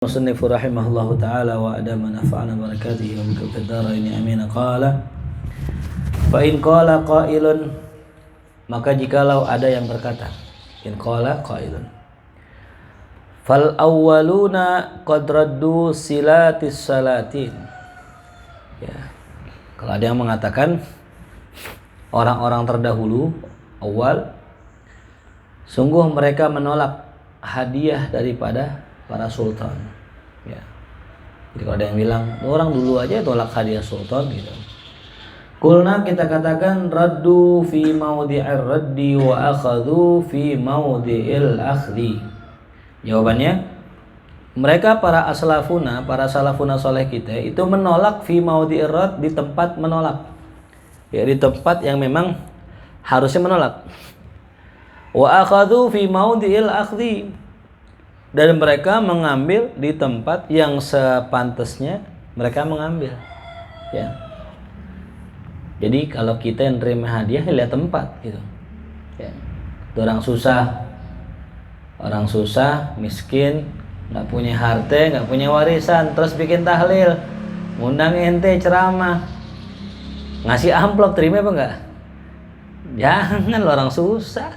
Musannif rahimahullahu ta'ala wa adama nafa'ana barakatihi wa bika fid dharain amin. Qala fa in qala qailun, maka jikalau ada yang berkata, in qala qailun fal awwaluna qad raddu silatis salatin, ya, kalau ada yang mengatakan orang-orang terdahulu awal sungguh mereka menolak hadiah daripada para sultan, ya. Jadi kalau ada yang bilang orang dulu aja tolak hadiah sultan gitu, kulna kita katakan raddu fi maudhi'ir raddi wa akhadhu fi maudhi'il akhdhi. Jawabannya, mereka para aslafuna, para salafuna soleh kita itu menolak fi maudhi'ir radd, di tempat menolak, ya, di tempat yang memang harusnya menolak. Wa akhadhu fi maudhi'il akhdhi, dan mereka mengambil di tempat yang sepantasnya mereka mengambil, ya. Jadi kalau kita yang terima hadiah, lihat tempat gitu, ya. Orang susah, miskin, nggak punya harta, nggak punya warisan, terus bikin tahlil, ngundang ente ceramah, ngasih amplop, terima apa enggak? Jangan, orang susah,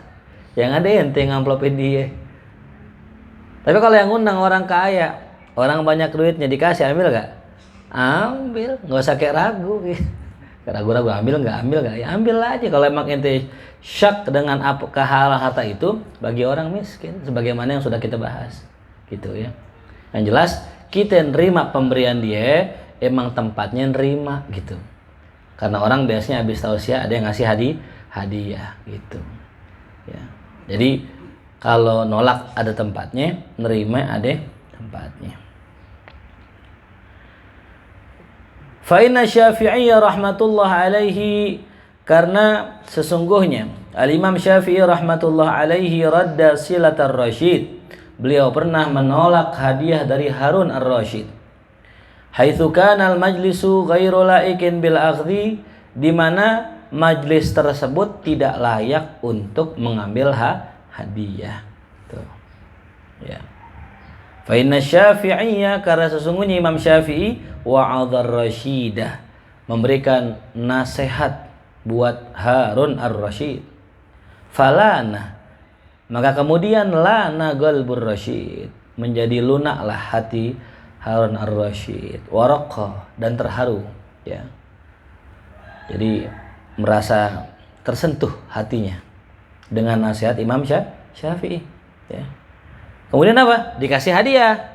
yang ada ente ngamplopin dia. Tapi kalau yang ngundang orang kaya, orang banyak duitnya, dikasih, ambil gak? Ambil, gak usah kayak ragu. Ragu-ragu, ambil gak? Ya ambil aja. Kalau emang ente syak dengan kehalang harta itu bagi orang miskin, sebagaimana yang sudah kita bahas, gitu ya. Yang jelas kita nerima pemberian dia, emang tempatnya nerima gitu. Karena orang biasanya habis tausiah ada yang ngasih hadiah gitu, ya. Jadi kalau nolak ada tempatnya, nerima ada tempatnya. Fa inna Syafi'i rahmatullah alaihi, karena sesungguhnya Al-Imam Syafi'i rahmatullah alaihi radda silatar rasyid, beliau pernah menolak hadiah dari Harun ar-Rasyid. Haitsu kana al-majlisu ghairu laikin bil akhdhi, di mana majlis tersebut tidak layak untuk mengambil hadiah tuh, ya. Fa inna Syafi'iyya, karena sesungguhnya Imam Syafi'i wa'adhar rasyidah, memberikan nasihat buat Harun ar-Rasyid. Falana, maka kemudian lana qalbur rasyid, menjadi lunaklah hati Harun ar-Rasyid, waraqa, dan terharu, ya. Jadi merasa tersentuh hatinya dengan nasihat Imam Syafi'i, ya. Kemudian apa? Dikasih hadiah.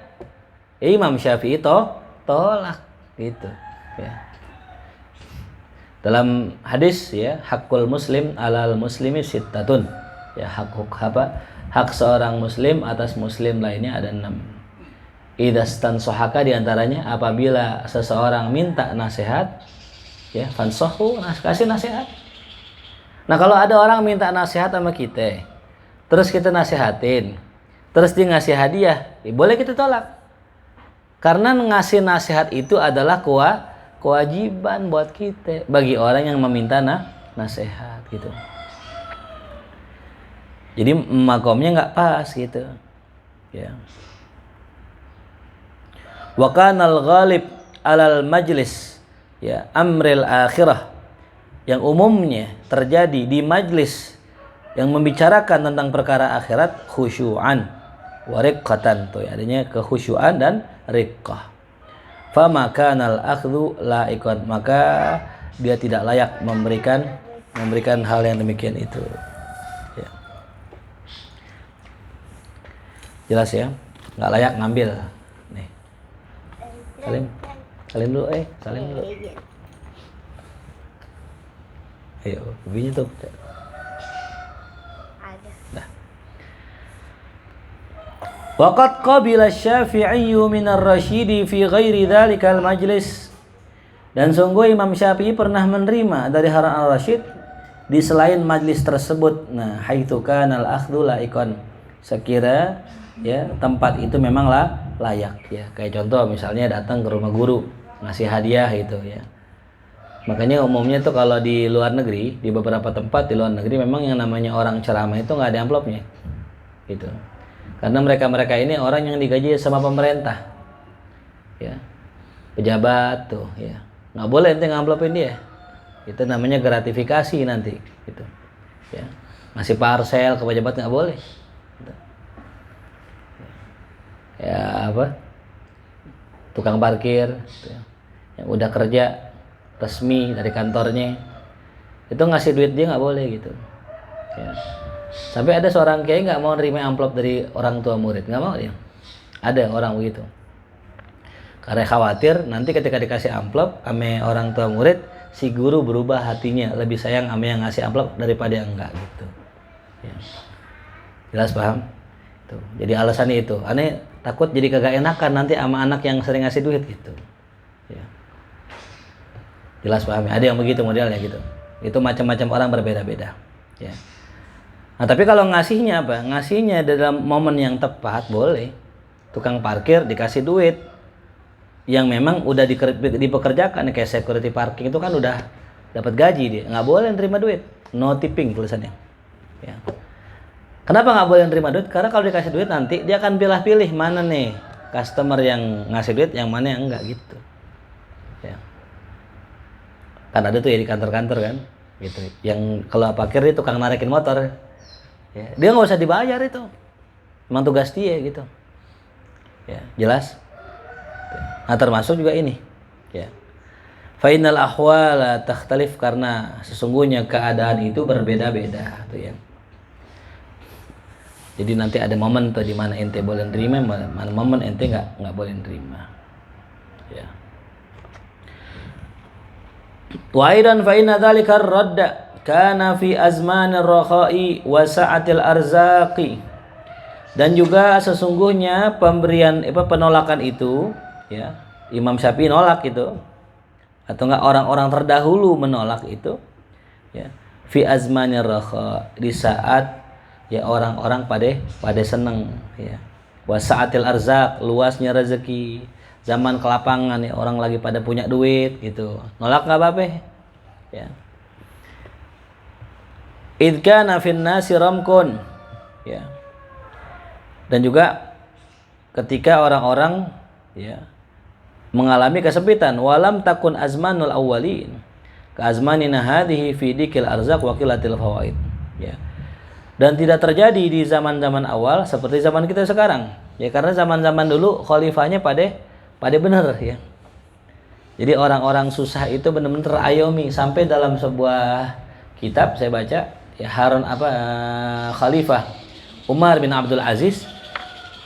Imam Syafi'i tolak gitu, ya. Dalam hadis, ya, hakul muslim alal muslimi sittatun, ya, hak seorang muslim atas muslim lainnya ada 6. Idastan sohaka, diantaranya apabila seseorang minta nasihat, ya, fansohu, kasih nasihat. Nah, kalau ada orang minta nasihat sama kita, terus kita nasihatin, terus dia ngasih hadiah, ya boleh kita tolak. Karena ngasih nasihat itu adalah kewajiban buat kita, bagi orang yang meminta nasihat gitu. Jadi makomnya nggak pas gitu, ya. Wa kanal ghalib alal majlis, ya, amril akhirah, yang umumnya terjadi di majlis yang membicarakan tentang perkara akhirat, khusyu'an wa riqqatan, tuh, ya, adanya kekhusyuan dan riqqah. Fama kanal akhdhu laikon, maka dia tidak layak memberikan hal yang demikian itu, ya. Jelas ya, nggak layak ngambil. Nih, salim dulu, salim dulu. Ayo, kopinya tuh. Nah. Waqad qabila Syafi'i min ar-Rasyidi fi ghairi dzalikal majlis, dan sungguh Imam Syafi'i pernah menerima dari Harun ar-Rasyid di selain majlis tersebut. Nah, haitsu kana al-akhdhu laikon, sekira, ya, tempat itu memanglah layak, ya. Kayak contoh misalnya datang ke rumah guru, ngasih hadiah itu, ya. Makanya umumnya tuh kalau di luar negeri, di beberapa tempat di luar negeri, memang yang namanya orang ceramah itu nggak ada amplopnya, gitu. Karena mereka ini orang yang digaji sama pemerintah, ya pejabat tuh ya, nggak boleh ente ngamplopin dia, itu namanya gratifikasi nanti gitu ya. Ngasih parcel ke pejabat nggak boleh gitu. Ya apa, tukang parkir gitu ya, yang udah kerja resmi dari kantornya itu ngasih duit dia nggak boleh gitu ya. Sampai ada seorang kiai nggak mau nerima amplop dari orang tua murid, nggak mau dia. Ada orang begitu, karena khawatir nanti ketika dikasih amplop ame orang tua murid, si guru berubah hatinya, lebih sayang ame yang ngasih amplop daripada yang enggak gitu ya. Jelas paham tuh, jadi alasannya itu aneh takut jadi kagak enakan nanti sama anak yang sering ngasih duit gitu ya. Jelas paham ya? Ada yang begitu modelnya gitu. Itu macam-macam orang berbeda-beda ya. Nah tapi kalau ngasihnya apa? Ngasihnya dalam momen yang tepat boleh. Tukang parkir dikasih duit yang memang udah dipekerjakan, kayak security parking itu kan udah dapat gaji dia, nggak boleh nerima duit, no tipping tulisannya ya. Kenapa nggak boleh nerima duit? Karena kalau dikasih duit nanti dia akan pilih-pilih mana nih customer yang ngasih duit, yang mana yang enggak gitu ya. Kan ada tuh ya di kantor-kantor kan gitu, yang kalau parkir itu tukang narikin motor ya, dia nggak usah dibayar, itu memang tugas dia gitu ya. Jelas. Nah termasuk juga ini ya, fa innal ahwala takhtalif, karena sesungguhnya keadaan itu berbeda-beda tuh ya. Jadi nanti ada momen tuh di mana ente boleh nerima, mana momen ente nggak boleh nerima ya. Wa aidan fa inna dzalika ar-radda kana fi azmanir rakha'i wa sa'atil arzaqi. Dan juga sesungguhnya pemberian penolakan itu ya, Imam Syafi'i nolak itu, atau enggak orang-orang terdahulu menolak itu ya, fi azmanir rakha, di saat ya orang-orang pada seneng ya, wa sa'atil arzaq, luasnya rezeki, zaman kelapangan ya, orang lagi pada punya duit gitu, nolak nggak apa-apa ya. Idh kana fin nasi ramkun ya. Dan juga ketika orang-orang ya mengalami kesempitan, walam takun azmanul awwalin ka azmanina hadhihi fi dikil arzaq wa qillatil fawaid ya. Dan tidak terjadi di zaman-zaman awal seperti zaman kita sekarang ya, karena zaman-zaman dulu khalifahnya pada benar ya. Jadi orang-orang susah itu benar-benar terayomi, sampai dalam sebuah kitab saya baca ya, Khalifah Umar bin Abdul Aziz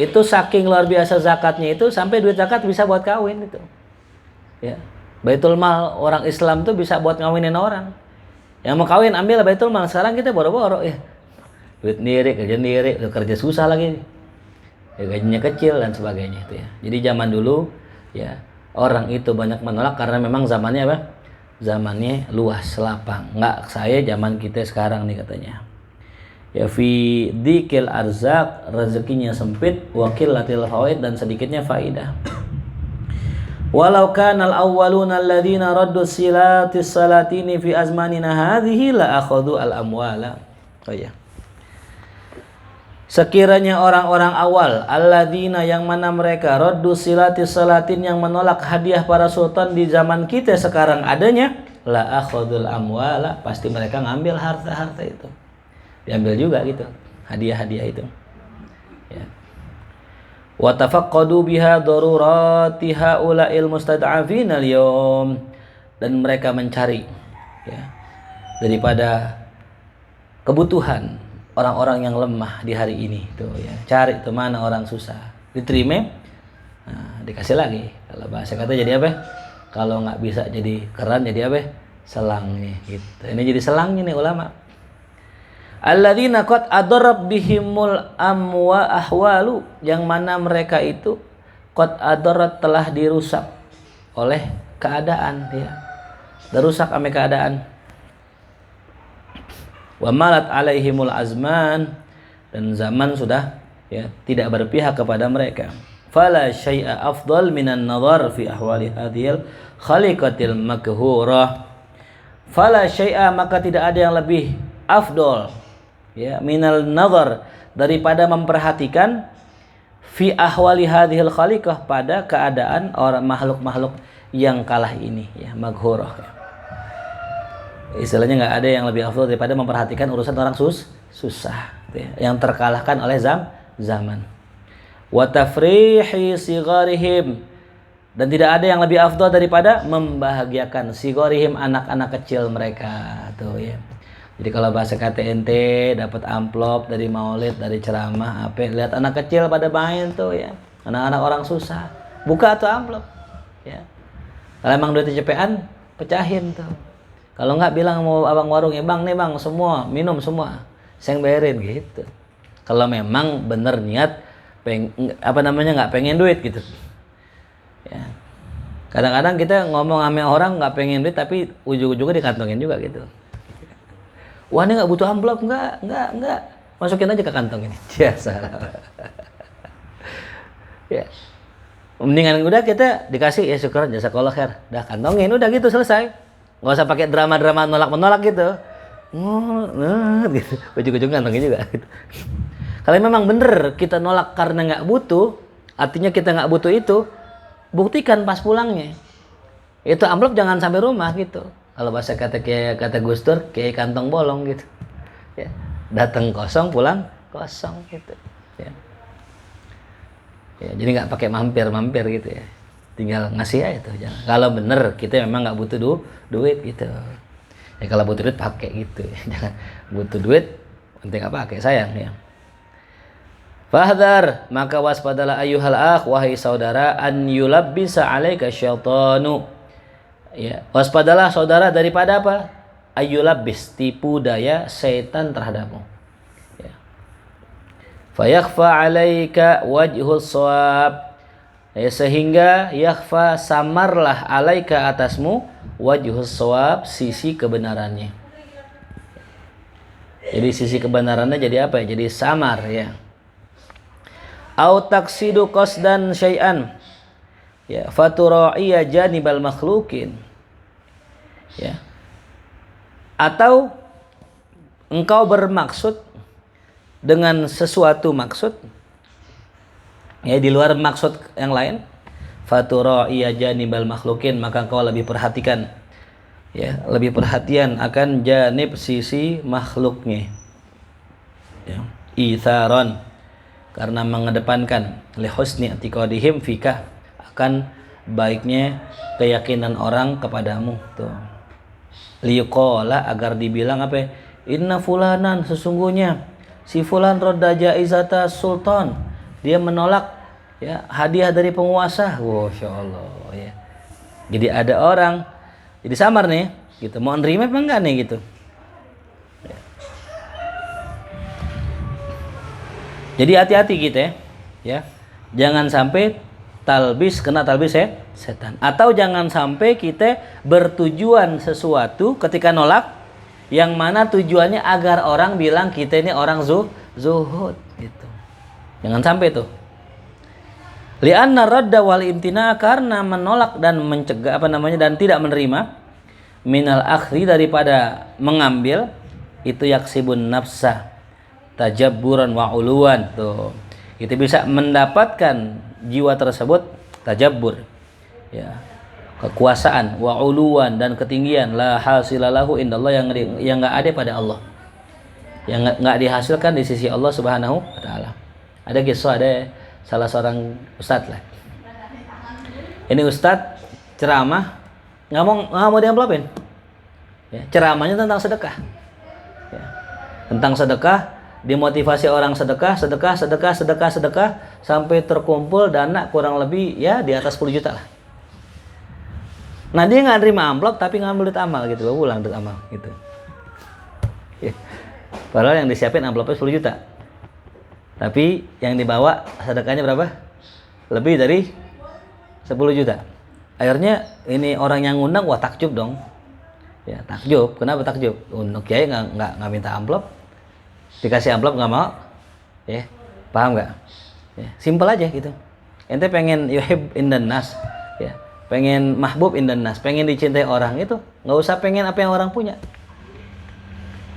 itu saking luar biasa zakatnya itu, sampai duit zakat bisa buat kawin itu ya. Baitul mal orang Islam tuh bisa buat ngawinin orang yang mau kawin, ambil baitul mal. Sekarang kita boro-boro ya, duit sendiri, kerja sendiri, kerja susah lagi ya, gajinya kecil dan sebagainya itu ya. Jadi zaman dulu ya orang itu banyak menolak karena memang zamannya apa? Zamannya luas, lapang. Enggak saya zaman kita sekarang nih katanya. Ya fi dikil arzak, rezekinya sempit, wakil latil fawaid, dan sedikitnya faidah. Walau kanal awwaluna alladhina raddu silatis salatini fi azmanina hadhihi la akhadhu al amwala. Oh ya. Sekiranya orang-orang awal alladzina, yang mana mereka raddu silatis salatin, yang menolak hadiah para sultan di zaman kita sekarang adanya, la akhadhul amwala, pasti mereka ngambil harta-harta itu. Diambil juga gitu hadiah-hadiah itu ya. Wa tafaqqadu biha darurati haula'il mustad'afin al-yawm, dan mereka mencari ya daripada kebutuhan orang-orang yang lemah di hari ini tuh ya. Cari itu mana orang susah, diterima, nah, dikasih lagi. Kalau bahasa kata jadi apa? Kalau nggak bisa jadi keran, jadi apa? Selangnya gitu. Ini jadi selangnya nih ulama. Alladzina qad adarab bihimul amwa ahwalu, yang mana mereka itu qad adarat, telah dirusak oleh keadaan ya. Dirusak ame keadaan. Wa malat alaihimul azman, dan zaman sudah ya tidak berpihak kepada mereka. Fala syai'a afdal minan nadhar fi ahwali hadhil khaliqatil makhurah. Fala syai'a, maka tidak ada yang lebih afdal ya minal nazar, daripada memperhatikan fi ahwali hadhil khaliqah, pada keadaan orang makhluk-makhluk yang kalah ini, ya, maghurah, ya. Istilahnya nggak ada yang lebih afdal daripada memperhatikan urusan orang susah, ya, yang terkalahkan oleh zaman. Wa tafrihi sigharihim, dan tidak ada yang lebih afdal daripada membahagiakan sigharihim, anak-anak kecil mereka tuh, ya. Jadi kalau bahasa KTNT dapat amplop dari maulid, dari ceramah, apa, lihat anak kecil pada main tuh, ya, anak-anak orang susah, buka tuh amplop, ya. Kalau emang duit cepean, pecahin tuh. Kalau nggak, bilang mau abang warung, ya bang, nih bang, semua minum semua, saya yang bayarin gitu. Kalau memang bener niat nggak pengen duit gitu, ya. Kadang-kadang kita ngomong sama orang nggak pengen duit, tapi ujung-ujungnya dikantongin juga gitu. Wah, ini nggak butuh amplop, nggak, masukin aja ke kantong ini. Ya, salah. Ya, mendingan udah kita dikasih, ya syukur, jazakallah khair, udah kantongin, udah gitu, selesai. Nggak usah pakai drama-drama nolak-menolak gitu. Gitu, ujung-ujungnya kantongin juga. Gitu. Kalau memang bener kita nolak karena nggak butuh, artinya kita nggak butuh itu, buktikan pas pulangnya. Itu amplop jangan sampai rumah gitu. Kalau bahasa kata Gus Dur, kayak kantong bolong gitu, ya. Datang kosong, pulang kosong gitu, ya. Ya, jadi nggak pakai mampir gitu, ya. Tinggal ngasih aja itu. Kalau bener kita memang nggak butuh duit gitu. Ya kalau butuh duit pakai gitu, ya. Jangan butuh duit penting apa pakai, sayang, ya. Fahdhar, maka waspadalah ayyuhal akh, wahai saudara, an yulabbisa alaika syaitanu. Ya, waspadalah saudara daripada apa? Ayyulabbis, tipu daya setan terhadapmu. Ya. Fayakhfa alaika wajhus shawab. Ya, sehingga yakhfa, samarlah, alaika, atasmu, wajhus shawab, sisi kebenarannya. Jadi sisi kebenarannya jadi apa ya? Jadi samar, ya. Au taksidu qasdan syai'an, ya, fatura'iya janibal makhlukin, ya. Atau engkau bermaksud dengan sesuatu maksud, ya, di luar maksud yang lain, fatura'iya janibal makhlukin, maka engkau lebih perhatikan, ya, lebih perhatian akan janib, sisi makhluknya, ya. Itharon, karena mengedepankan lihusni i'tiqadihim fika, akan baiknya keyakinan orang kepadamu tuh. Liqala, agar dibilang apa? Inna fulanan, sesungguhnya si fulan radda jaizata sultan, dia menolak, ya, hadiah dari penguasa. Masyaallah, ya. Jadi ada orang jadi samar nih gitu, mau nerima apa enggak nih gitu, ya. Jadi hati-hati kita, ya. Jangan sampai kena talbis, ya, setan. Atau jangan sampai kita bertujuan sesuatu ketika nolak, yang mana tujuannya agar orang bilang kita ini orang zuhud gitu. Jangan sampai tuh. Li'anna radda wal imtina, karena menolak dan mencegah dan tidak menerima, minal akhri, daripada mengambil, itu yaksibun nafsa tajabburan wa uluwan tuh. Kita bisa mendapatkan jiwa tersebut tajabbur, ya, kekuasaan, wa uluwan, dan ketinggian, la hasilalahu indallah, yang enggak ada pada Allah, yang enggak dihasilkan di sisi Allah Subhanahu wa taala. Ada kisah, ada salah seorang ustadz lah. Ini ustadz ceramah nggak mau diamplopin, ya, ceramahnya tentang sedekah, ya, tentang sedekah, dimotivasi orang sedekah sampai terkumpul dana kurang lebih, ya, di atas 10 juta lah. Nah, dia nggak nerima amplop tapi ngambil duit amal gitu, pulang duit amal gitu, ya. Padahal yang disiapin amplopnya 10 juta, tapi yang dibawa sedekahnya berapa? Lebih dari 10 juta. Akhirnya ini orang yang ngundang, wah, takjub dong, ya, takjub. Kenapa takjub? Untuk kiai nggak minta amplop, dikasih amplop nggak mau, ya, paham nggak? Ya, simpel aja gitu. Ente pengen yuhib indan nas, ya, pengen mahbub indan nas, pengen dicintai orang, itu nggak usah pengen apa yang orang punya,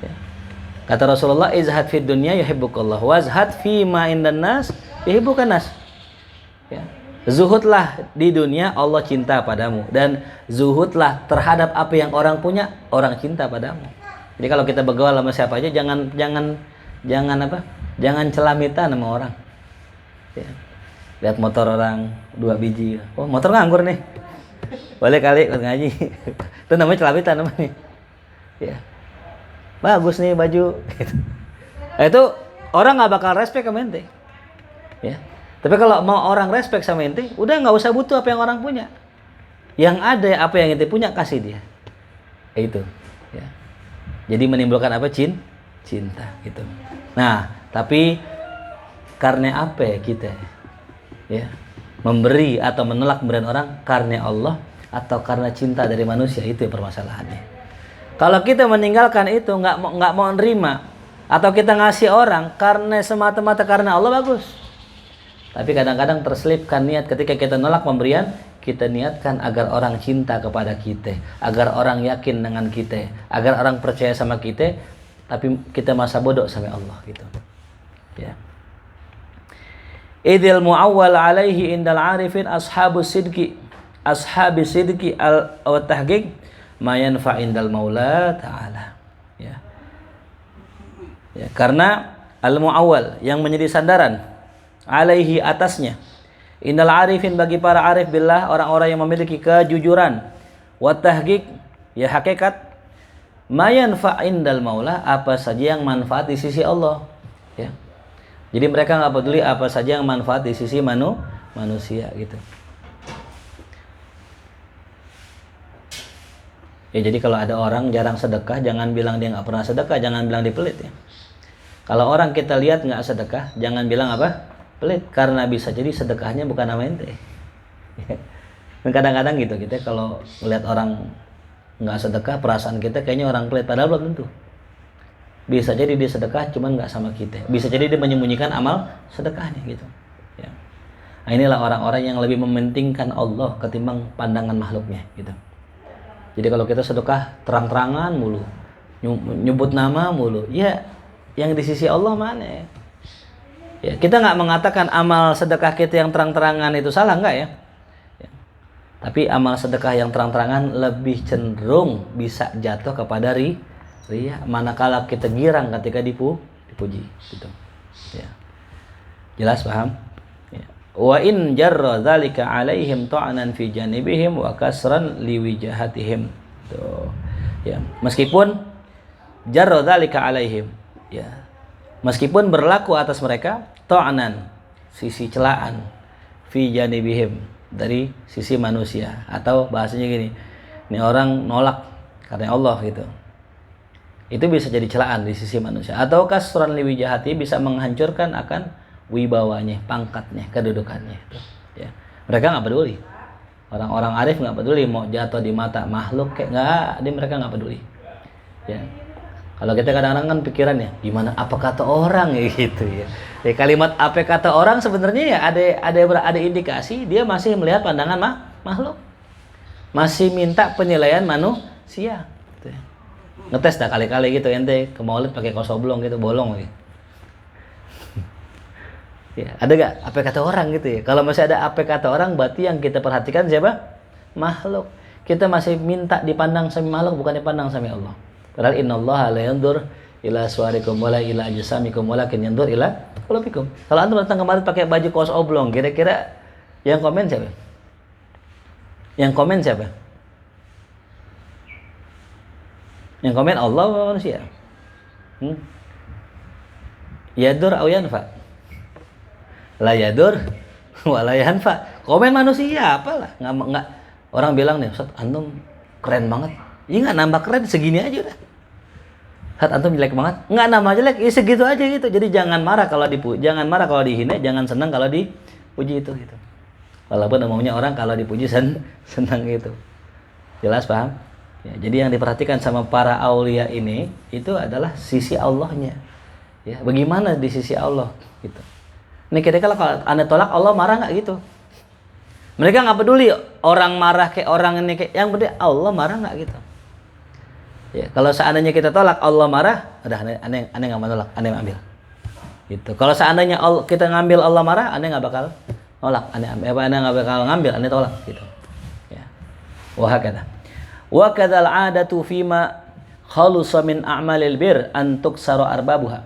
ya. Kata Rasulullah, izhad fid dunya yuhibbukallah, wazhad fi ma indan nas yuhibbukan nas. Ya. Zuhudlah di dunia, Allah cinta padamu, dan zuhudlah terhadap apa yang orang punya, orang cinta padamu. Jadi kalau kita bergaul sama siapa aja, jangan apa? Jangan celamitan sama orang. Ya. Lihat motor orang 2 biji, oh motor nganggur nih, boleh kali ikut ngaji. Itu namanya celamitan namanya. Ya. Bagus nih baju. Itu orang nggak bakal respect sama ente. Ya. Tapi kalau mau orang respect sama ente, udah nggak usah butuh apa yang orang punya. Yang ada apa yang ente punya, kasih dia. Itu. Ya. Jadi menimbulkan apa? Cinta gitu. Nah, tapi karena apa ya kita? Ya. Memberi atau menolak pemberian orang karena Allah atau karena cinta dari manusia, itu permasalahannya. Kalau kita meninggalkan itu, nggak mau nerima, atau kita ngasih orang karena semata-mata karena Allah, bagus. Tapi kadang-kadang terselipkan niat ketika kita nolak pemberian, kita niatkan agar orang cinta kepada kita, agar orang yakin dengan kita, agar orang percaya sama kita, tapi kita masa bodoh sama Allah gitu. Ya. Idil mu'awwal alaihi indal arifin ashabis sidqi al-tahqiq ma yanfa indal maula ta'ala. Ya. Ya, karena al-mu'awwal yang menjadi sandaran alaihi atasnya, innal arifin bagi para arif billah, orang-orang yang memiliki kejujuran, wa tahqiq ya hakikat, ma yanfa indal maula, apa saja yang manfaat di sisi Allah. Ya. Jadi mereka nggak peduli apa saja yang manfaat di sisi manusia gitu. Ya, jadi kalau ada orang jarang sedekah, jangan bilang dia nggak pernah sedekah, jangan bilang dia pelit ya. Kalau orang kita lihat nggak sedekah, jangan bilang apa? Pelit, karena bisa jadi sedekahnya bukan nama ente. Dan kadang-kadang gitu, kita kalau melihat orang nggak sedekah, perasaan kita kayaknya orang pelit, padahal belum tentu. Bisa jadi dia sedekah cuman nggak sama kita, bisa jadi dia menyembunyikan amal sedekahnya gitu ya. Nah, inilah orang-orang yang lebih mementingkan Allah ketimbang pandangan makhluknya gitu. Jadi kalau kita sedekah terang-terangan mulu, nyebut nama mulu, ya yang di sisi Allah mana ya? Ya, kita nggak mengatakan amal sedekah kita yang terang-terangan itu salah, enggak ya? Ya. Tapi amal sedekah yang terang-terangan lebih cenderung bisa jatuh kepada riya, manakala kita girang ketika dipuji gitu. Ya. Jelas paham? Ya. Wa in jarra dzalika alaihim ta'anan fi janibihim wa kasran liwijahatihim. Tuh. Ya, meskipun jarra dzalika alaihim, ya. Meskipun berlaku atas mereka ta'anan, sisi celaan, fi janibihim, dari sisi manusia, atau bahasanya gini, ini orang nolak karena Allah gitu. Itu bisa jadi celaan di sisi manusia, atau kasran liwijahati, bisa menghancurkan akan wibawanya, pangkatnya, kedudukannya itu. Ya. Mereka nggak peduli. Orang-orang arif nggak peduli mau jatuh di mata makhluk kayak nggak, mereka nggak peduli. Ya. Kalau kita kadang-kadang kan pikirannya gimana apa kata orang ya gitu ya. Ya kalimat apa kata orang sebenarnya ya ada indikasi dia masih melihat pandangan makhluk. Masih minta penilaian manusia. Gitu ya. Ngetes dah kali-kali gitu ente ke maulid pakai kaos oblong gitu, bolong gitu. Ya, ada gak apa kata orang gitu ya? Kalau masih ada apa kata orang, berarti yang kita perhatikan siapa? Makhluk. Kita masih minta dipandang sama makhluk, bukan dipandang sama Allah. Padahal innallaha la yandur ila suwarikum wala ila ajsamikum walakin yandur ila qulubikum. Kalau antum datang kemarin pakai baju kaos oblong, kira-kira yang komen siapa? Yang komen siapa? Yang komen Allah atau manusia? Yadur au yanfa? La yadur wa la yanfa. Komen manusia apalah? Enggak. Orang bilang nih, "Ustaz, antum keren banget." Iya enggak nambah keren, segini aja udah. Ustaz, antum jelek banget. Enggak nambah jelek, ya segitu aja gitu. Jadi jangan marah kalau jangan marah kalau dihina, jangan senang kalau dipuji itu gitu. Walaupun umumnya orang kalau dipuji senang gitu. Jelas paham? Ya, jadi yang diperhatikan sama para aulia ini itu adalah sisi Allahnya. Ya, bagaimana di sisi Allah gitu. Ini kira-kira kalau Anda tolak Allah marah nggak gitu? Mereka nggak peduli orang marah kayak orang ini kayak, yang penting Allah marah nggak gitu. Ya, kalau seandainya kita tolak Allah marah, udah aneh nggak mau tolak, aneh ambil. Gitu. Kalau seandainya kita ngambil Allah marah, aneh nggak bakal nolak, ane nggak bakal ngambil, ane tolak gitu. Ya. Wa kadzal 'adatu fima khalusa min a'malil bir an tuksara arbabuha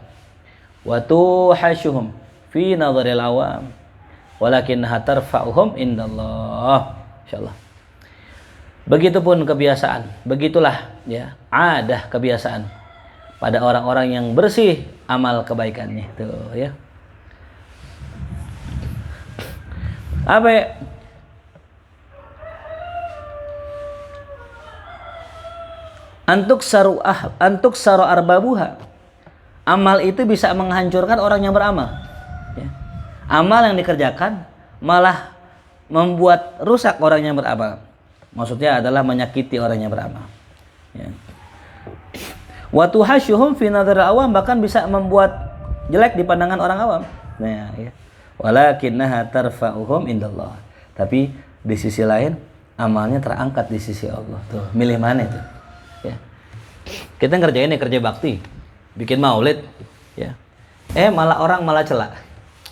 wa tuhashuhum fi nadharil awam walakinnaha tarfa'uhum indallah. Insyaallah. Begitupun kebiasaan, begitulah ya, adah kebiasaan pada orang-orang yang bersih amal kebaikannya tuh ya. Apa ya? Antuk saru arbabuha. Amal itu bisa menghancurkan orang yang beramal ya. Amal yang dikerjakan malah membuat rusak orang yang beramal. Maksudnya adalah menyakiti orang yang beramal ya. Wa tuhashuhum fi nadharil awam, bahkan bisa membuat jelek di pandangan orang awam. Nah ya. Walakinnaha tarfa'uhum indallah. Tapi di sisi lain amalnya terangkat di sisi Allah. Tuh, milih mana itu? Ya. Kita ngerjain kerja bakti, bikin maulid ya. Malah orang malah celak.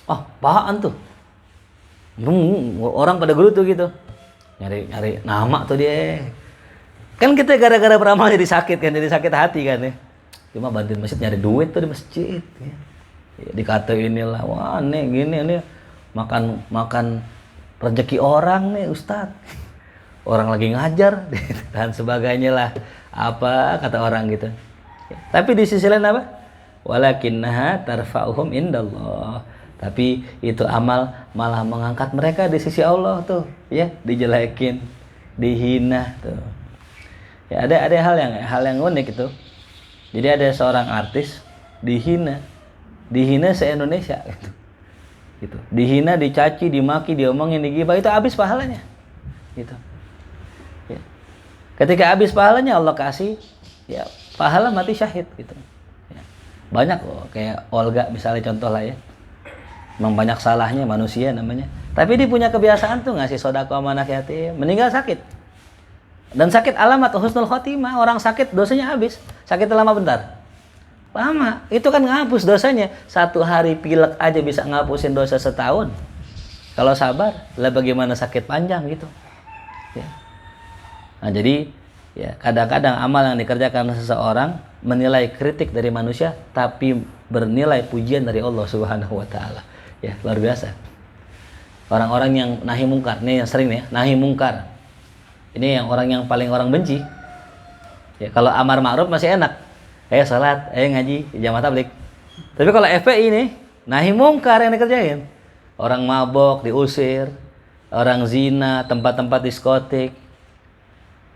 Oh, apaan tuh? Orang pada gerutu gitu. Nyari nama tuh dia. Kan kita gara-gara beramal jadi sakit kan, jadi sakit hati kan ya. Cuma bantuin masjid nyari duit tuh di masjid ya. Ya, dikata inilah, wah nih gini nih makan rezeki orang nih Ustaz. Orang lagi ngajar dan sebagainya lah. Apa kata orang gitu. Ya, tapi di sisi lain apa? Walakinnaha tarfa'uhum indallah. Tapi itu amal malah mengangkat mereka di sisi Allah tuh, ya, dijelekin, dihina tuh. Ya ada hal yang unik itu. Jadi ada seorang artis dihina se-Indonesia gitu. Gitu. Dihina, dicaci, dimaki, diomongin, digibah, itu habis pahalanya. Gitu. Ya. Ketika habis pahalanya Allah kasih ya pahala mati syahid gitu. Ya. Banyak loh kayak Olga misalnya contoh lah ya. Memang banyak salahnya manusia namanya. Tapi dia punya kebiasaan tuh ngasih sedekah sama anak yatim, meninggal sakit. Dan sakit alamat husnul khotimah, orang sakit dosanya habis. Sakit lama bentar. Lama, itu kan ngapus dosanya. 1 hari pilek aja bisa ngapusin dosa setahun. Kalau sabar, lah bagaimana sakit panjang gitu. Ya. Nah, jadi ya kadang-kadang amal yang dikerjakan seseorang menilai kritik dari manusia tapi bernilai pujian dari Allah Subhanahu wa taala. Ya, luar biasa. Orang-orang yang nahi mungkar, nih yang sering nih, nahi mungkar. Ini yang orang yang paling orang benci. Ya, kalau amar ma'ruf masih enak. Salat, ngaji, jamaah tabligh. Tapi kalau FPI ini, nahi mungkar yang dikerjain. Orang mabok diusir, orang zina, tempat-tempat diskotik.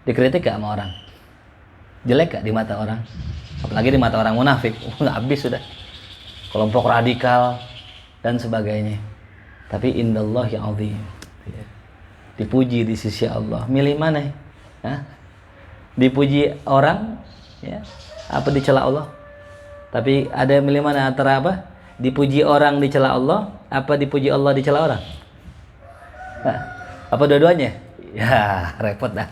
Dikritik gak sama orang? Jelek gak di mata orang? Apalagi di mata orang munafik. Habis sudah. Kelompok radikal dan sebagainya. Tapi indallahi azim. Ya. Dipuji di sisi Allah. Milih mana? Hah? Dipuji orang, ya. Apa dicela Allah? Tapi ada milih mana antara apa? Dipuji orang dicela Allah, apa dipuji Allah dicela orang? Nah, apa dua-duanya? Ya, repot dah.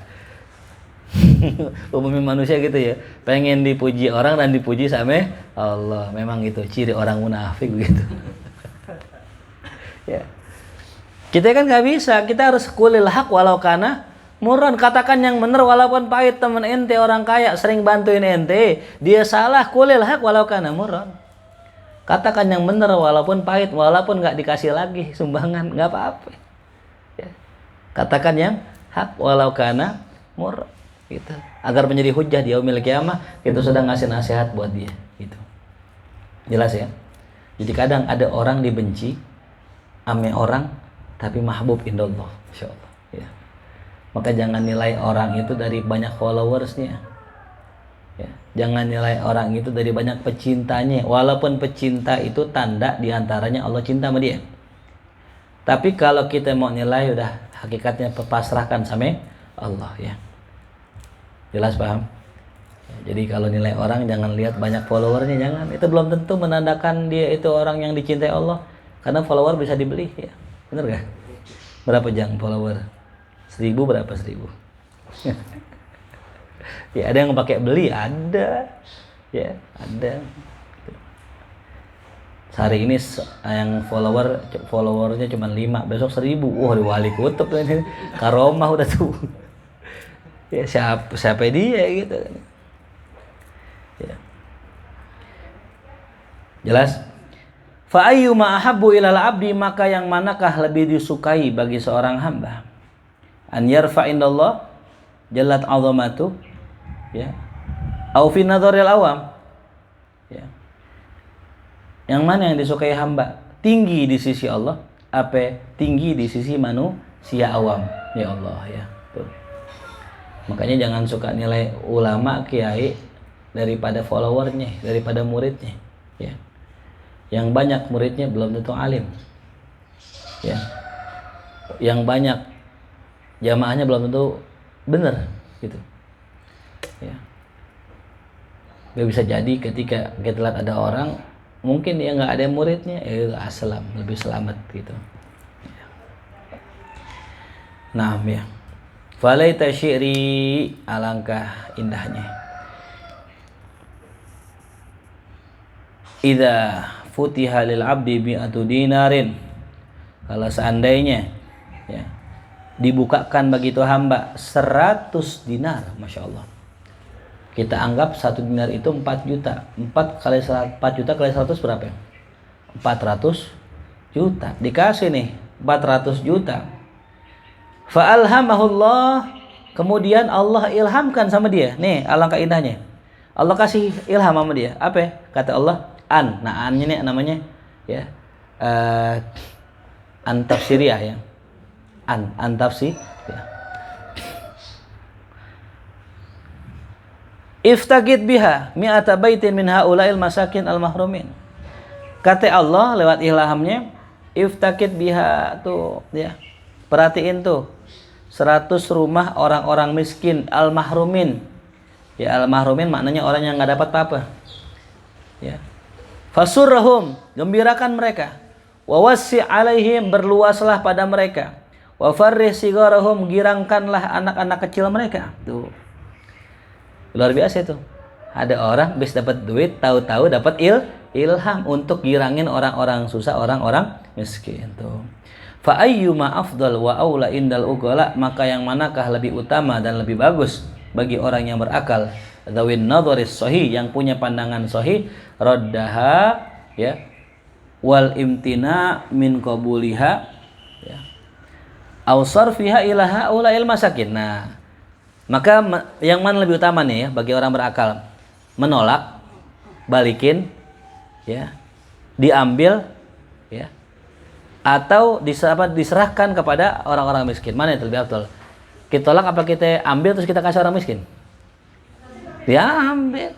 Umumnya manusia gitu ya, pengen dipuji orang dan dipuji sama Allah. Memang itu ciri orang munafik begitu. Ya. Kita kan nggak bisa, kita harus kulil haq walau kana murran. Katakan yang benar walaupun pahit. Teman ente orang kaya sering bantuin ente, dia salah, kulil haq walau kana murran. Katakan yang benar walaupun pahit, walaupun nggak dikasih lagi sumbangan, nggak apa-apa. Ya. Katakan yang hak walau kana murran. Gitu. Agar menjadi hujjah di yaumil qiyamah, kita sudah ngasih nasihat buat dia. Gitu. Jelas ya. Jadi kadang ada orang dibenci ame orang tapi mahbub indallah, insyaallah ya. Maka jangan nilai orang itu dari banyak followersnya ya. Jangan nilai orang itu dari banyak pecintanya. Walaupun pecinta itu tanda diantaranya Allah cinta sama dia. Tapi kalau kita mau nilai, udah hakikatnya pasrahkan sama Allah ya. Jelas paham? Ya, jadi kalau nilai orang jangan lihat banyak followernya, jangan. Itu belum tentu menandakan dia itu orang yang dicintai Allah. Karena follower bisa dibeli ya. Bener gak? Berapa jang follower? 1000 berapa 1000? Ya ada yang pakai beli, ada. Ya, ada. Hari ini yang followernya cuma 5, besok 1000. Wah, di wali kutub ini. Karomah udah tuh. Ya siapa dia gitu. Ya. Jelas? Fa ayyuma ahabbu ilal abdi, maka yang manakah lebih disukai bagi seorang hamba? An yarfa indallah jallat azamatu, ya. Au fi nadharil awam. Ya. Yang mana yang disukai hamba? Tinggi di sisi Allah, apa tinggi di sisi manusia awam? Ya Allah, ya. Tuh. Makanya jangan suka nilai ulama, kiai daripada followernya, daripada muridnya, ya. Yang banyak muridnya belum tentu alim, ya. Yang banyak jamaahnya belum tentu benar, gitu, ya. Gak bisa jadi ketika kita lihat ada orang mungkin dia nggak ada muridnya, aslam lebih selamat, gitu. Ya. Nah, ya. Falaita syi'ri, alangkah indahnya. Idza futiha lil abdi bi'atu dinarin, kalau seandainya, ya, dibukakan bagi itu hamba 100 dinar, Masya Allah. Kita anggap 1 dinar itu 4 juta. 4 juta kali 100 berapa ya? 400 juta. Dikasih nih 400 juta. Fa'alhamahullah, kemudian Allah ilhamkan sama dia. Nih, alangkah indahnya. Allah kasih ilham sama dia. Apa? Kata Allah, an. Nah, annya nih namanya, ya, an tafsiriyah, ya. An tafsir, ya. Iftaqid biha mi'ata baitin min haula'il masakin al-mahrumin. Kata Allah lewat ilhamnya, iftaqid biha tuh, ya. Perhatiin tuh, 100 rumah orang-orang miskin al-mahrumin. Ya, al-mahrumin maknanya orang yang nggak dapat apa-apa. Ya. Fasurrahum, gembirakan mereka. Wa wasi' alaihim, berluaslah pada mereka. Wa farrih sigarahum, girangkanlah anak-anak kecil mereka. Tuh. Luar biasa itu. Ada orang bis dapat duit, tahu-tahu dapat ilham untuk girangin orang-orang susah, orang-orang miskin tuh. Fa ayyuma afdal wa aula indal uqala, maka yang manakah lebih utama dan lebih bagus bagi orang yang berakal, dzawin nadharis sahih, yang punya pandangan sahih, raddaha, ya, wal imtina min qabuliha, ya, aw sarfiha ila haula'il masakin. Nah, maka yang mana lebih utama nih, ya, bagi orang berakal? Menolak, balikin, ya, diambil, ya, atau diserahkan kepada orang-orang miskin. Mana yang lebih afdal? Kita tolak apa kita ambil terus kita kasih orang miskin? Ya, ambil.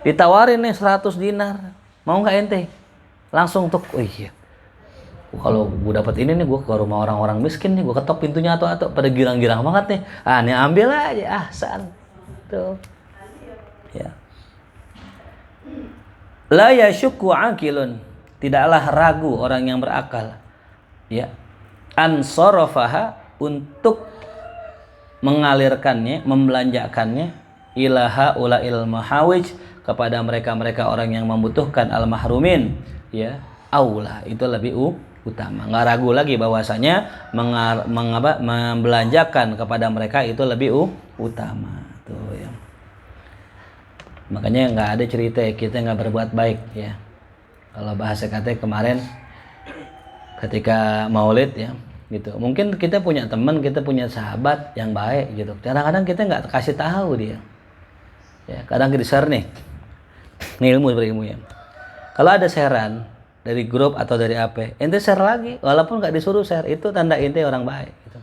Ditawarin nih 100 dinar. Mau nggak ente? Langsung tuh, oh iya. Kalau gue dapat ini nih, gue ke rumah orang-orang miskin nih, gue ketok pintunya atau pada girang-girang banget nih. Ah, nih ambil aja, san. Tuh. Ya. La yashukku aqilun, tidaklah ragu orang yang berakal, ya, ansarafaha, untuk mengalirkannya, membelanjakannya, ilaha ulail mahawij, kepada mereka-mereka orang yang membutuhkan al-mahrumin, ya, aula, itu lebih utama. Nggak ragu lagi bahwasanya membelanjakan kepada mereka itu lebih utama. Tuh, ya. Makanya nggak ada cerita kita nggak berbuat baik, ya. Kalau bahasa kata kemarin ketika maulid, ya, gitu. Mungkin kita punya teman, kita punya sahabat yang baik, gitu. Kadang-kadang kita nggak kasih tahu dia. Ya, kadang kita share nih ilmu berilmu, ya. Kalau ada sharean dari grup atau dari apa, ente share lagi, walaupun nggak disuruh share, itu tanda ente orang baik, gitu.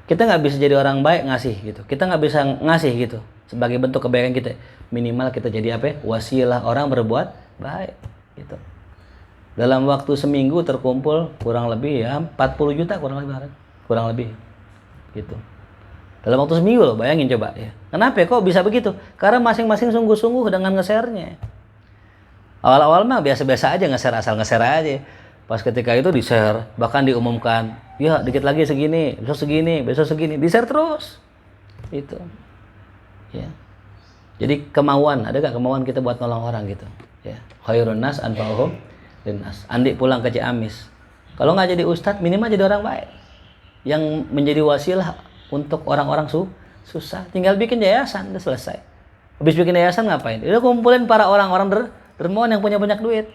Kita nggak bisa jadi orang baik ngasih, gitu. Kita nggak bisa ngasih, gitu, sebagai bentuk kebaikan kita. Minimal kita jadi apa? Wasilah orang berbuat baik, gitu. Dalam waktu seminggu terkumpul kurang lebih, ya, 40 juta kurang lebih, gitu. Dalam waktu seminggu loh, bayangin coba, ya. Kenapa kok bisa begitu? Karena masing-masing sungguh-sungguh dengan nge-share-nya. Awal-awal mah biasa-biasa aja, nge-share, asal nge-share aja. Pas ketika itu di-share, bahkan diumumkan, ya dikit lagi segini, besok segini, di-share terus. Itu. Ya. Jadi kemauan, ada gak kemauan kita buat nolong orang, gitu, Ya, khairun nas anfa'uhum linnas. Andi pulang ke Ciamis. Kalau nggak jadi ustadz, minimal jadi orang baik yang menjadi wasilah untuk orang-orang susah. Tinggal bikin yayasan, udah selesai. Habis bikin yayasan ngapain? Udah kumpulin para orang-orang dermawan yang punya banyak duit.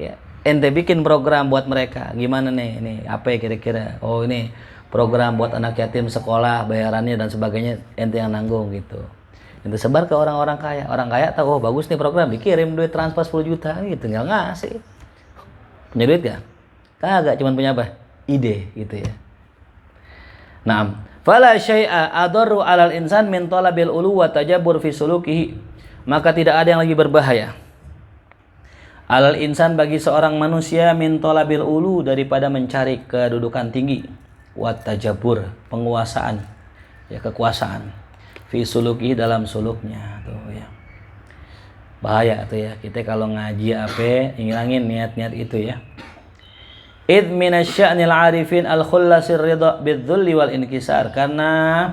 Ya, ente bikin program buat mereka. Gimana nih? Ini apa ya kira-kira? Oh, ini program buat anak yatim sekolah, bayarannya dan sebagainya ente yang nanggung gitu. Itu sebar ke orang-orang kaya. Orang kaya tahu, oh bagus nih program, dikirim duit transfer 10 juta gitu, tinggal ngasih. Punya duit gak? Kagak, cuman punya apa? Ide gitu ya. Naam. Fala syai'a adarru 'alal insan min talabil ulu wa tajabbur fi sulukihi. Maka tidak ada yang lagi berbahaya 'alal insan bagi seorang manusia min talabil ulu daripada mencari kedudukan tinggi, wa tajabbur penguasaan, ya kekuasaan. Fi suluki dalam suluknya tuh ya. Bahaya tuh ya. Kita kalau ngaji apa ngilangin niat-niat itu ya. Id minasya'nil arifin al-khullasir ridha bidzulli wal inkisar. Karena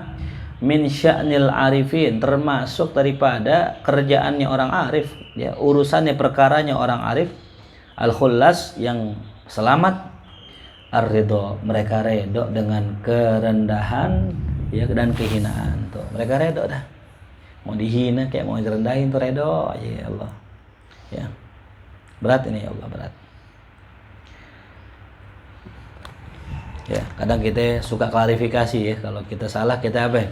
min sya'nil arifin termasuk daripada kerjaannya orang arif ya, urusannya perkaranya orang arif al-khullas yang selamat, ar-ridha mereka redha dengan kerendahan ya dan kehinaan tuh. Mereka redha dah. Mau dihina kayak mau direndahin tuh redha aja ya Allah. Ya. Berat ini ya Allah, berat. Ya, kadang kita suka klarifikasi ya. Kalau kita salah kita apa?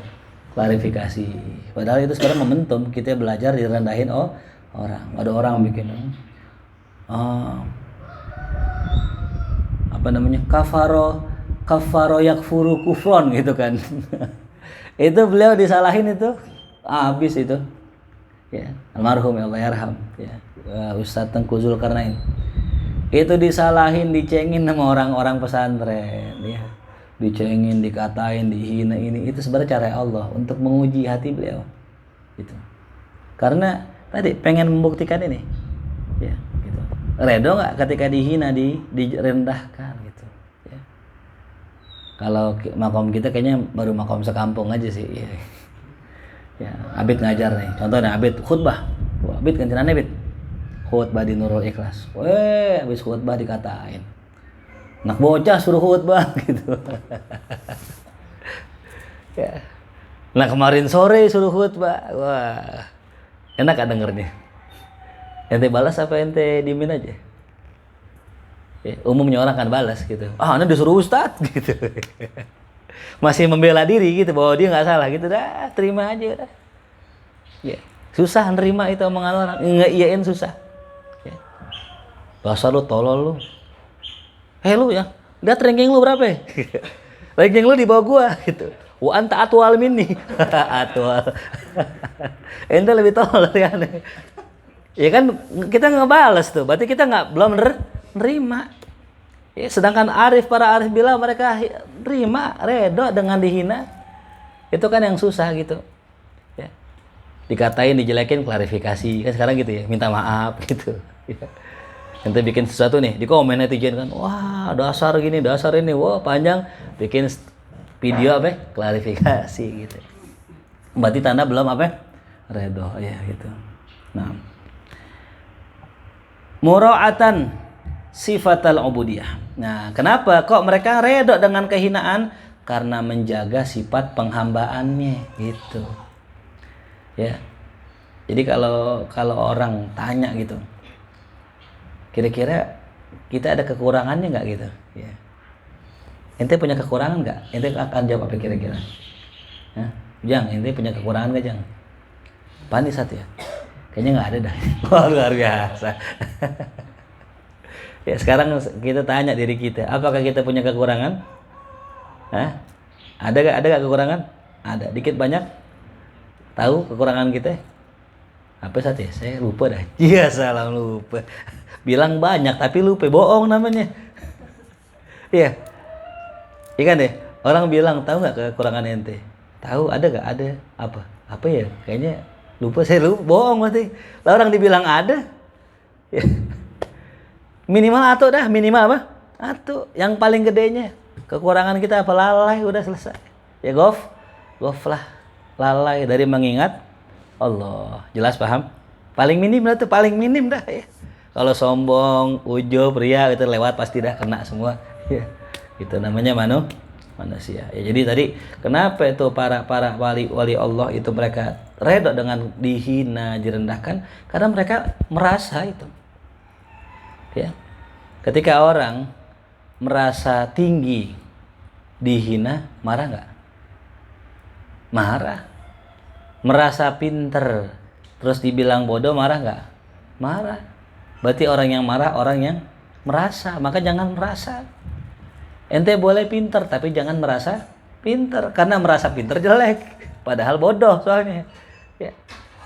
Klarifikasi. Padahal itu sekarang momentum kita belajar direndahin orang. Ada orang bikin apa namanya? Kafaro yakfuru kufron gitu kan. Itu beliau disalahin itu habis itu. Ya, almarhum ya Allah yarham ya. Ustaz Tengku Zulkarnain. Itu disalahin, dicengin sama orang-orang pesantren ya. Dicengin, dikatain, dihina ini. Itu sebenarnya cara Allah untuk menguji hati beliau. Gitu. Karena tadi pengen membuktikan ini. Ya, gitu. Redo enggak ketika dihina, direndahkan gitu. Ya. Kalau makom kita kayaknya baru makom sekampung aja sih. Ya. Ya, Abid ngajar nih. Contohnya Abid khutbah. Wah, Abid gantian Abid. Khutbah di Nurul Ikhlas. Weh, habis khutbah dikatain. Anak bocah suruh khutbah gitu. Ya. Nah, kemarin sore suruh khutbah. Wah. Enak kan dengernya? Ente balas apa ente diemin aja? Ya, umumnya orang kan balas gitu. Ah, anda disuruh ustad gitu. Masih membela diri gitu bahwa dia nggak salah gitu, dah terima aja udah. Ya, susah nerima itu omongan orang, ngeiyain susah. Ya. Dasar lu tolol lu. Lu ya, lihat ranking lu berapa? Ranking lu di bawah gua gitu. Wa anta atwal minni. Atwal. Ente lebih tolol ya aneh. Ya kan kita nggak balas tuh, berarti kita belum nerima. Ya, sedangkan para arif bila mereka terima, redha dengan dihina, itu kan yang susah gitu. Ya. Dikatain, dijelekin, klarifikasi kan sekarang gitu ya, minta maaf gitu. Ya. Nanti bikin sesuatu nih, di komen netizen kan, wah dasar gini, dasar ini, wah panjang, bikin video apa? Klarifikasi gitu. Berarti tanda belum apa? Redha ya gitu. Nah, mura'atan sifatal ubudiyah. Nah, kenapa kok mereka redha dengan kehinaan? Karena menjaga sifat penghambaannya gitu. Ya. Jadi kalau orang tanya gitu, kira-kira kita ada kekurangannya nggak gitu? Ya. Ente punya kekurangan nggak? Ente akan jawab apa kira-kira? Ya. Jang, ente punya kekurangan nggak Jang? Panis satu ya? Kayaknya nggak ada dah. Wah, luar biasa. Ya, sekarang kita tanya diri kita, apakah kita punya kekurangan? Hah? Ada gak kekurangan? Ada, dikit banyak. Tahu kekurangan kita? Apa saat ya? Saya lupa dah. Iya, salah lupa. Bilang banyak tapi lupa, bohong namanya. Iya. Ikan deh. Orang bilang tahu nggak kekurangan ente? Tahu, ada gak? Ada. Apa ya? Kayaknya lupa, saya lupa, bohong berarti. Lah orang dibilang ada. Ya. Minimal atuh dah, minimal apa? Atuh, yang paling gedenya. Kekurangan kita apa? Lalai, udah selesai. Ya gof lah. Lalai dari mengingat Allah. Jelas paham? Paling minim dah tuh, paling minim dah ya. Kalau sombong, ujub, ria itu lewat pasti dah kena semua. Ya. Itu namanya manusia. Ya, jadi tadi kenapa itu para wali Allah itu mereka redha dengan dihina, direndahkan karena mereka merasa itu. Ya. Ketika orang merasa tinggi dihina, marah nggak? Marah. Merasa pinter terus dibilang bodoh, marah nggak? Marah. Berarti orang yang marah orang yang merasa. Maka jangan merasa. Ente boleh pinter tapi jangan merasa pinter, karena merasa pinter jelek padahal bodoh soalnya ya.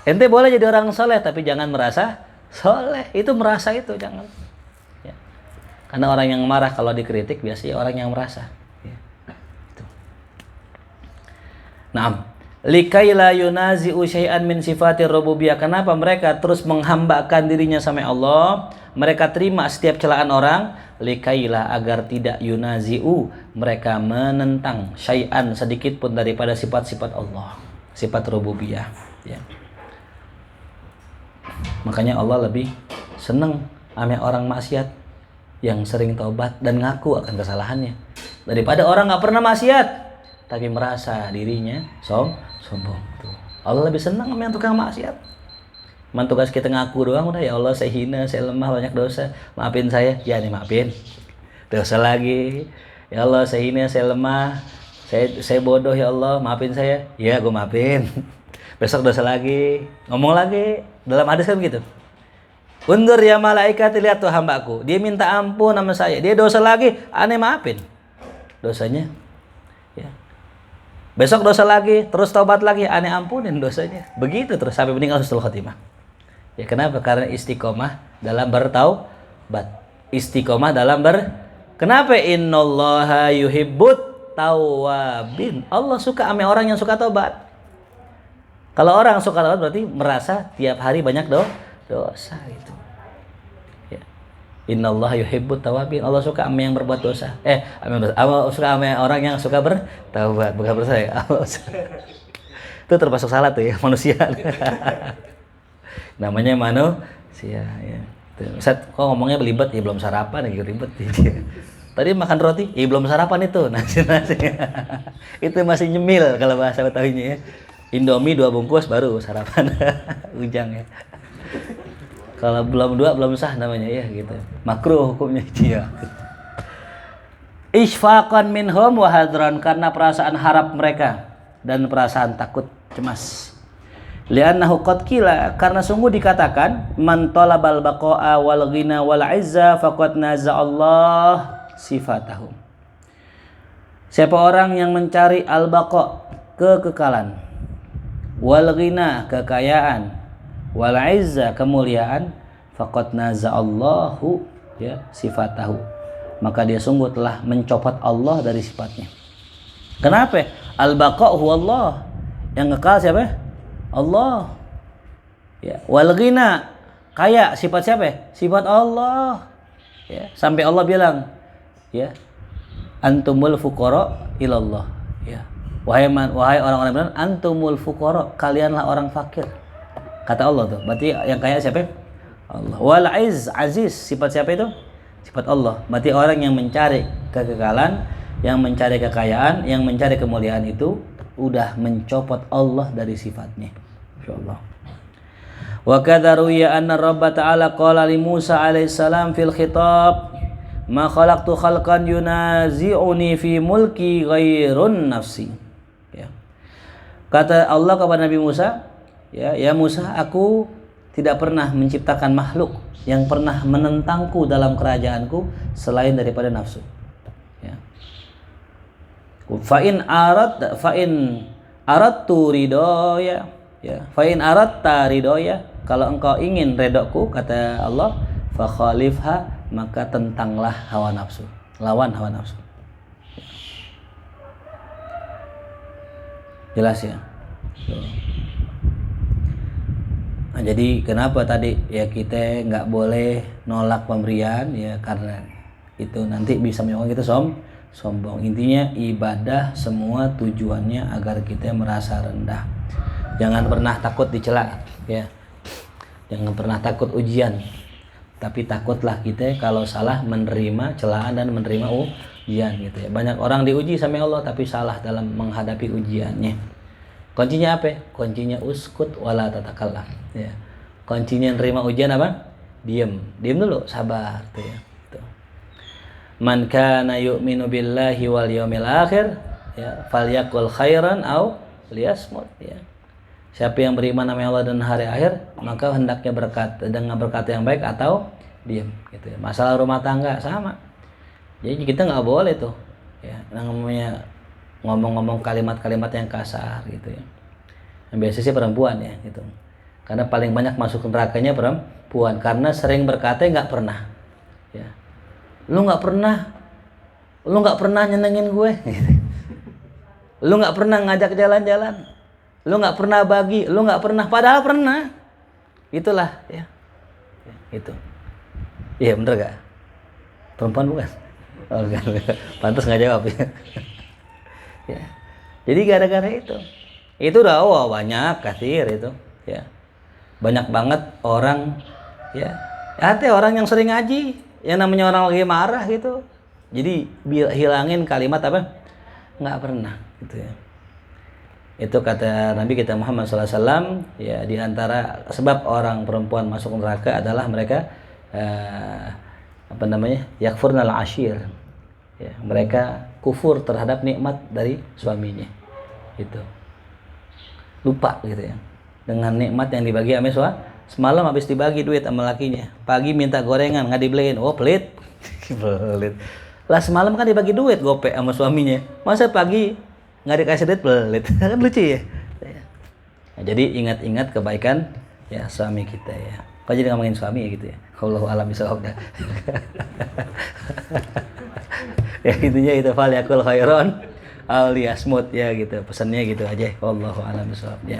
Ente boleh jadi orang soleh tapi jangan merasa soleh, itu merasa itu jangan ya. Karena orang yang marah kalau dikritik biasanya orang yang merasa ya. Itu. Naam, likai la yunazi'u syai'an min sifatir rububiyah. Kenapa mereka terus menghambakan dirinya sama Allah? Mereka terima setiap celaan orang, likaila agar tidak yunazi'u, mereka menentang syai'an sedikit pun daripada sifat-sifat Allah, sifat rububiyah ya. Makanya Allah lebih senang sama orang maksiat yang sering taubat dan ngaku akan kesalahannya daripada orang nggak pernah maksiat tapi merasa dirinya sombong. Tuh. Allah lebih senang sama yang tukang maksiat. Man tugas kita ngaku doang udah, ya Allah saya hina, saya lemah, banyak dosa, maafin saya. Ya nih maafin. Dosa lagi. Ya Allah saya hina, saya lemah, saya bodoh, ya Allah maafin saya. Ya gue maafin. Besok dosa lagi, ngomong lagi. Dalam hadis kan begitu. Undur ya malaikat, lihat tuh hambaku, dia minta ampun sama saya, dia dosa lagi, aneh maafin dosanya ya. Besok dosa lagi, terus taubat lagi, aneh ampunin dosanya. Begitu terus sampai meninggal husnul khotimah. Ya kenapa? Karena istiqomah dalam bertaubat. Istiqomah dalam Kenapa? Innallaha yuhibbut tawabin. Allah suka sama orang yang suka taubat. Kalau orang suka taubat berarti merasa tiap hari banyak dosa itu. Ya. Innallaha yuhibbut tawabin. Allah suka sama yang berbuat dosa. Allah suka sama orang yang suka bertaubat, bukan bersalah. Itu termasuk salah tuh ya, manusia. Namanya manusia ya. Ustaz, kok ngomongnya belibet? Ya belum sarapan lagi ribet ya. Tadi makan roti? Ya belum sarapan itu, nasi. Itu masih nyemil kalau bahasa Betawinya ya. Indomie 2 bungkus baru sarapan. Ujang ya. Kalau belum 2 belum sah namanya ya gitu. Makruh hukumnya dia. Isfaqan minhum wa hadran, karena perasaan harap mereka dan perasaan takut cemas. Li'annahu qad qila, karena sungguh dikatakan man talabal baqa'a wal ghina wal 'izza faqad naza'allah sifatahu. Siapa orang yang mencari al-baqa, kekekalan, wal ghina, kekayaan, wal 'izza, kemuliaan, faqad naza'allahu ya sifatahu, maka dia sungguh telah mencopot Allah dari sifatnya. Kenapa? Al-baqa huwa Allah, yang kekal siapa? Allah ya. Wal ghina, kaya, sifat siapa? Sifat Allah ya. Sampai Allah bilang ya, antumul fuqara ilallah ya. Wahai orang-orang benar, antumul fuqara, kalianlah orang fakir, kata Allah tuh. Berarti yang kaya siapa? Allah. Wal aziz, sifat siapa itu? Sifat Allah. Berarti orang yang mencari kekekalan, yang mencari kekayaan, yang mencari kemuliaan itu udah mencopot Allah dari sifatnya. Insyaallah. Wa kadza ruya anna Rabb ta'ala qala li Musa alaihissalam fil khitab ma khalaqtu khalqan yunazi'uni fi mulki ghairun nafsi. Ya. Kata Allah kepada Nabi Musa, ya Musa, aku tidak pernah menciptakan makhluk yang pernah menentangku dalam kerajaanku selain daripada nafsu. Ya. Fa in aradtu ridaya ya, fa in aradta ridaya, kalau engkau ingin redoku, kata Allah, fa khalifha, maka tentanglah hawa nafsu, lawan hawa nafsu. Jelas ya. Nah, jadi kenapa tadi ya kita nggak boleh nolak pemberian ya, karena itu nanti bisa menyebabkan kita sombong. Intinya ibadah semua tujuannya agar kita merasa rendah. Jangan pernah takut dicela ya. Jangan pernah takut ujian. Tapi takutlah kita kalau salah menerima celaan dan menerima ujian gitu ya. Banyak orang diuji sama Allah tapi salah dalam menghadapi ujiannya. Kuncinya apa? Kuncinya uskut wala tatakallam ya. Kuncinya nerima ujian apa? Diam dulu, sabar tuh ya. Tuh. Man kana yu'minu billahi wal yawmil akhir ya falyakul khairan au liyasmut ya. Siapa yang beriman sama Allah dan hari akhir, maka hendaknya berkata dengan berkata yang baik atau diam gitu ya. Masalah rumah tangga sama. Jadi kita nggak boleh tuh ya namanya ngomong-ngomong kalimat-kalimat yang kasar gitu ya. Yang biasa sih perempuan ya gitu. Karena paling banyak masuk nerakanya perempuan karena sering berkata nggak pernah. Ya. Lu nggak pernah nyenengin gue. Lu nggak pernah ngajak jalan-jalan. Lu nggak pernah bagi, lu nggak pernah, padahal pernah. Itulah ya. Itu. Iya bener gak? Perempuan bukan? Oh, pantas nggak jawab ya. Ya. Jadi gara-gara itu udah banyak kathir itu ya. Banyak banget orang ya. Ada orang yang sering ngaji, yang namanya orang lagi marah gitu. Jadi hilangin kalimat apa? Nggak pernah gitu ya. Itu kata Nabi kita Muhammad SAW ya, di antara sebab orang perempuan masuk neraka adalah mereka yakfurnal ashir ya, mereka kufur terhadap nikmat dari suaminya itu, lupa gitu ya dengan nikmat yang dibagi sama suami. Semalam habis dibagi duit sama lakinya, pagi minta gorengan nggak dibeliin, pelit. Pelit lah, semalam kan dibagi duit gopek sama suaminya, masa pagi nggak dikasih duit, pelit. Kan lucu ya. Nah, jadi ingat-ingat kebaikan ya suami kita ya. Kok jadi ngomongin suami ya gitu ya. Allahu a'lam bishawab. Ya intinya itu fal yakul khairon al yasmut ya gitu. Pesannya gitu aja. Allahu a'lam bishawab ya.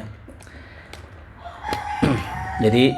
Jadi